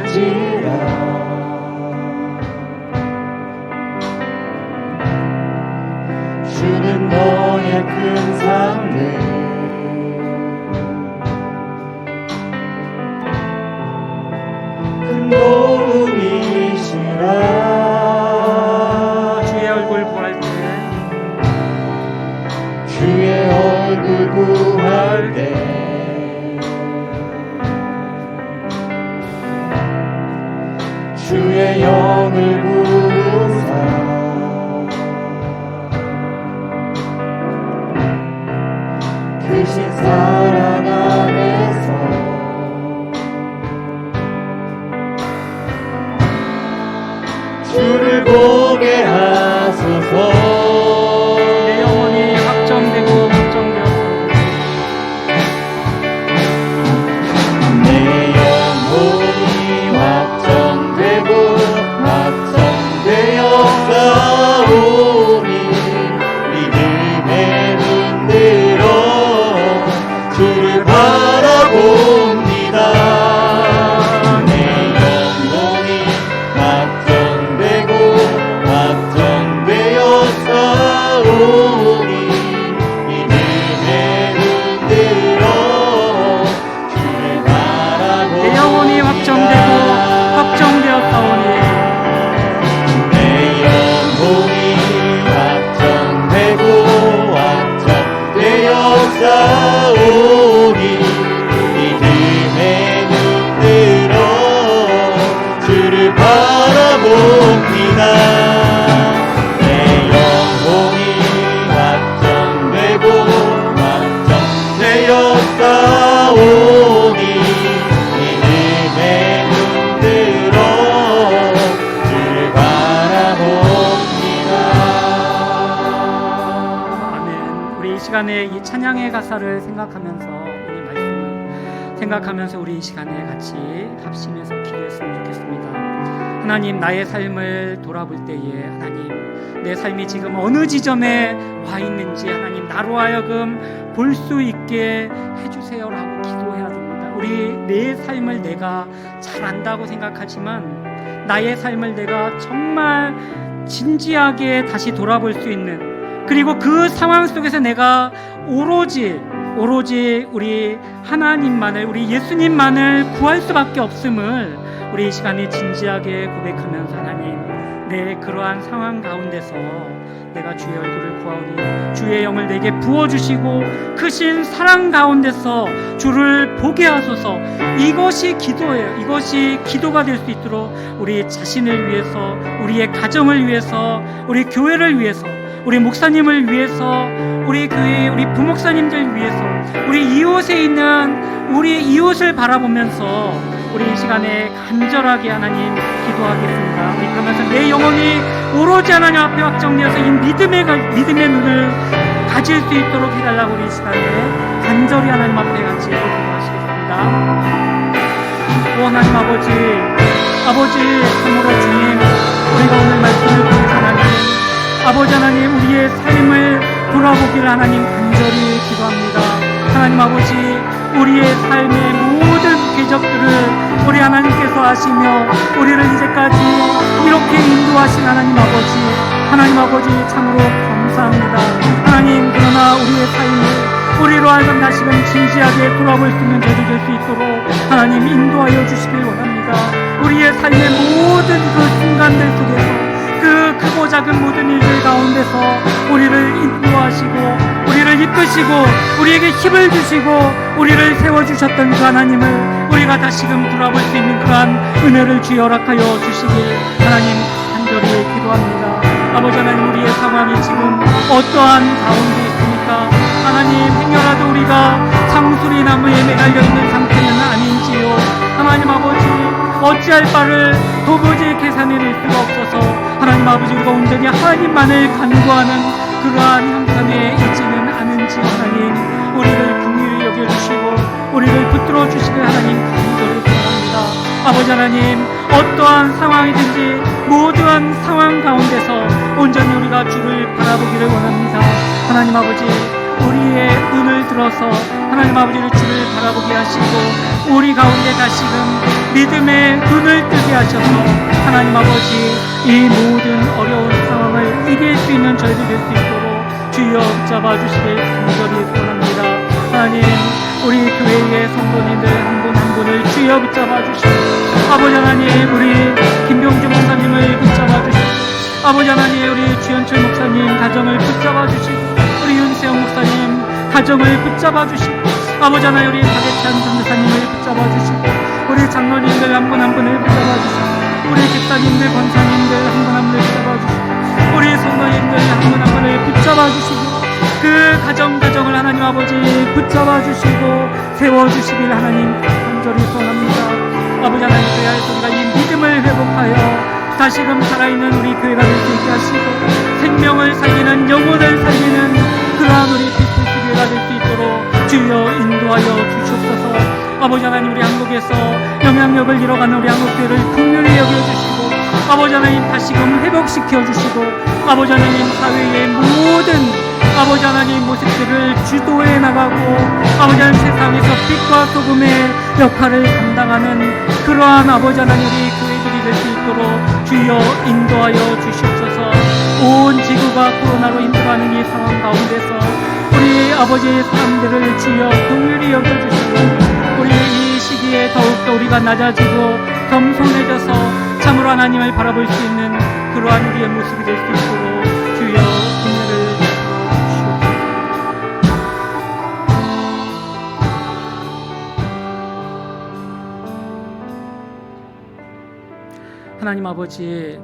주는 너의 큰 상대, 큰 도움이시라. 주의 얼굴 구할 때 주의 영을 부으사 시간에 이 찬양의 가사를 생각하면서 오늘 말씀을 생각하면서 우리 이 시간에 같이 합심해서 기도했으면 좋겠습니다. 하나님, 나의 삶을 돌아볼 때에 하나님, 내 삶이 지금 어느 지점에 와 있는지 하나님 나로 하여금 볼 수 있게 해주세요라고 기도해야 됩니다. 우리 내 삶을 내가 잘 안다고 생각하지만 나의 삶을 내가 정말 진지하게 다시 돌아볼 수 있는, 그리고 그 상황 속에서 내가 오로지 우리 하나님만을, 우리 예수님만을 구할 수밖에 없음을 우리 이 시간에 진지하게 고백하면서 하나님, 내 그러한 상황 가운데서 내가 주의 얼굴을 구하오니 주의 영을 내게 부어주시고 크신 사랑 가운데서 주를 보게 하소서. 이것이 기도예요. 이것이 기도가 될 수 있도록 우리 자신을 위해서, 우리의 가정을 위해서, 우리 교회를 위해서, 우리 목사님을 위해서, 우리 교회 우리 부목사님들 위해서, 우리 이웃에 있는 우리 이웃을 바라보면서 우리 이 시간에 간절하게 하나님 기도하겠습니다. 우리 그러면서 내 영혼이 오로지 하나님 앞에 확정되어서 이 믿음의 눈을 가질 수 있도록 해달라고 우리 이 시간에 간절히 하나님 앞에 같이 기도하시겠습니다. 오 하나님 아버지 참으로 주님, 우리가 오늘 말씀을 통해 하나님 아버지 하나님 우리의 삶을 돌아보기를 하나님 간절히 기도합니다. 하나님 아버지, 우리의 삶의 모든 궤적들을 우리 하나님께서 아시며 우리를 이제까지 이렇게 인도하신 하나님 아버지 참으로 감사합니다. 하나님, 그러나 우리의 삶을 우리로 하여금 다시금 진지하게 돌아볼 수 있는 저리 될 수 있도록 하나님 인도하여 주시길 원합니다. 우리의 삶의 모든 그 순간들 속에서 그 크고 작은 모든 일들 가운데서 우리를 인도하시고 우리를 이끄시고 우리에게 힘을 주시고 우리를 세워주셨던 그 하나님을 우리가 다시금 돌아볼 수 있는 그러한 은혜를 주여 허락하여 주시길 하나님 간절히 기도합니다. 아버지 하나님, 우리의 상황이 지금 어떠한 가운데 있습니까? 하나님, 행여라도 우리가 상수리 나무에 매달려 있는 상태는 아닌지요. 하나님 아버지, 어찌할 바를 도무지 계산해낼 수가 없어서 하나님 아버지, 우리가 온전히 하나님만을 간구하는 그러한 형편에 있지는 않은지 하나님, 우리를 긍휼히 여겨주시고 우리를 붙들어 주시길 하나님 간절히 소원합니다. 아버지 하나님, 어떠한 상황이든지 모두한 상황 가운데서 온전히 우리가 주를 바라보기를 원합니다. 하나님 아버지, 우리의 눈을 들어서 하나님 아버지를 주를 바라보게 하시고 우리 가운데 다시금 믿음의 눈을 뜨게 하셔서 하나님 아버지, 이 모든 어려운 상황을 이길 수 있는 저희들 될 수 있도록 주여 붙잡아 주시길 간절히 소원합니다. 하나님, 우리 교회의 성도님들 한 분 한 분을 주여 붙잡아 주시고 아버지 하나님, 우리 김병주 목사님을 붙잡아 주시고 아버지 하나님, 우리 주현철 목사님 가정을 붙잡아 주시고 우리 윤세영 목사님 가정을 붙잡아 주시고 아버지 하나님, 우리 박예찬 전도사님을 붙잡아 주시고 우리 장로님들 한 분 한 분을 붙잡아 주시고 우리 집사님들 권사님들 한 분 한 분을 붙잡아 주시고 우리 성도님들 한 분 한 분을 붙잡아 주시고 그 가정을 하나님 아버지 붙잡아 주시고 세워 주시길 하나님 간절히 소원합니다. 아버지 하나님, 그래야 우리가 이 믿음을 회복하여 다시금 살아있는 우리 교회가 될 수 있게 하시고 생명을 살리는, 영혼을 살리는 그러한 우리 피스티스 교회가 될 수 있도록 주여 인도하여 주시옵소서. 아버지 하나님, 우리 한국에서 영향력을 잃어가는 우리 한국교회를 긍휼히 여겨주시고 아버지 하나님 다시금 회복시켜 주시고 아버지 하나님, 사회의 모든 아버지 하나님 모습들을 주도해 나가고 아버지 하나님, 세상에서 빛과 소금의 역할을 감당하는 그러한 아버지 하나님 우리 교회들이 될 수 있도록 주여 인도하여 주시옵소서. 온 지구가 코로나로 힘들어하는 이 상황 가운데서 우리 아버지의 사람들을 주여 긍휼히 여겨주시고 우리 이 시기에 더욱더 우리가 낮아지고 겸손해져서 참으로 하나님을 바라볼 수 있는 그러한 우리의 모습이 될 수 있도록 주여 은혜를 하나님 아버지,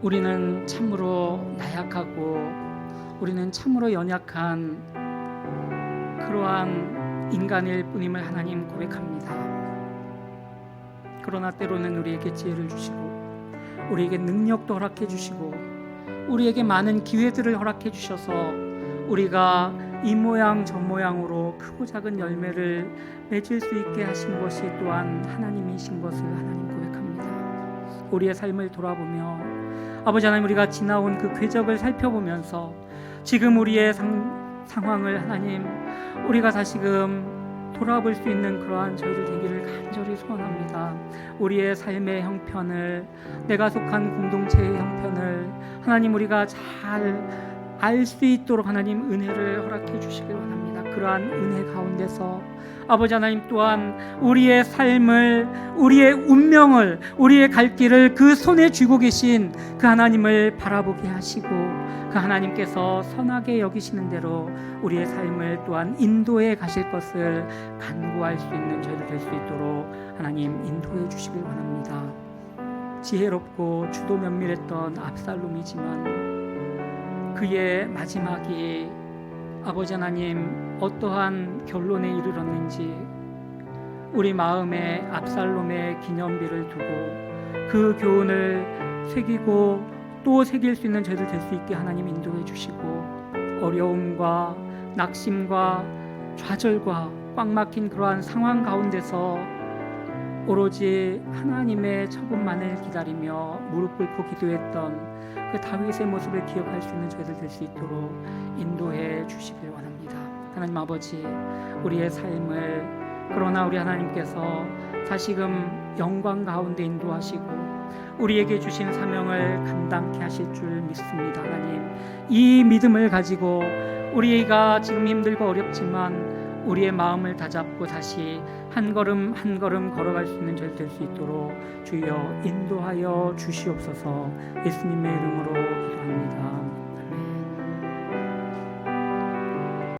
우리는 참으로 나약하고 우리는 참으로 연약한 그러한 인간일 뿐임을 하나님 고백합니다. 그러나 때로는 우리에게 지혜를 주시고 우리에게 능력도 허락해 주시고 우리에게 많은 기회들을 허락해 주셔서 우리가 이 모양 저 모양으로 크고 작은 열매를 맺을 수 있게 하신 것이 또한 하나님이신 것을 하나님 고백합니다. 우리의 삶을 돌아보며 아버지 하나님, 우리가 지나온 그 궤적을 살펴보면서 지금 우리의 상황을 하나님, 우리가 다시금 돌아볼 수 있는 그러한 저희들 되기를 간절히 소원합니다. 우리의 삶의 형편을, 내가 속한 공동체의 형편을 하나님, 우리가 잘 알 수 있도록 하나님 은혜를 허락해 주시길 원합니다. 그러한 은혜 가운데서 아버지 하나님 또한 우리의 삶을, 우리의 운명을, 우리의 갈 길을 그 손에 쥐고 계신 그 하나님을 바라보게 하시고, 그 하나님께서 선하게 여기시는 대로 우리의 삶을 또한 인도해 가실 것을 간구할 수 있는 저희들 될 수 있도록 하나님 인도해 주시길 원합니다. 지혜롭고 주도 면밀했던 압살롬이지만 그의 마지막이 아버지 하나님 어떠한 결론에 이르렀는지 우리 마음에 압살롬의 기념비를 두고 그 교훈을 새기고 또 새길 수 있는 저희들 될 수 있게 하나님 인도해 주시고, 어려움과 낙심과 좌절과 꽉 막힌 그러한 상황 가운데서 오로지 하나님의 처분만을 기다리며 무릎 꿇고 기도했던 그 다윗의 모습을 기억할 수 있는 저희들 될 수 있도록 인도해 주시길 원합니다. 하나님 아버지, 우리의 삶을 그러나 우리 하나님께서 다시금 영광 가운데 인도하시고 우리에게 주신 사명을 감당케 하실 줄 믿습니다. 하나님, 이 믿음을 가지고 우리가 지금 힘들고 어렵지만 우리의 마음을 다잡고 다시 한 걸음 한 걸음 걸어갈 수 있는 저희 될 수 있도록 주여 인도하여 주시옵소서. 예수님의 이름으로 기도합니다.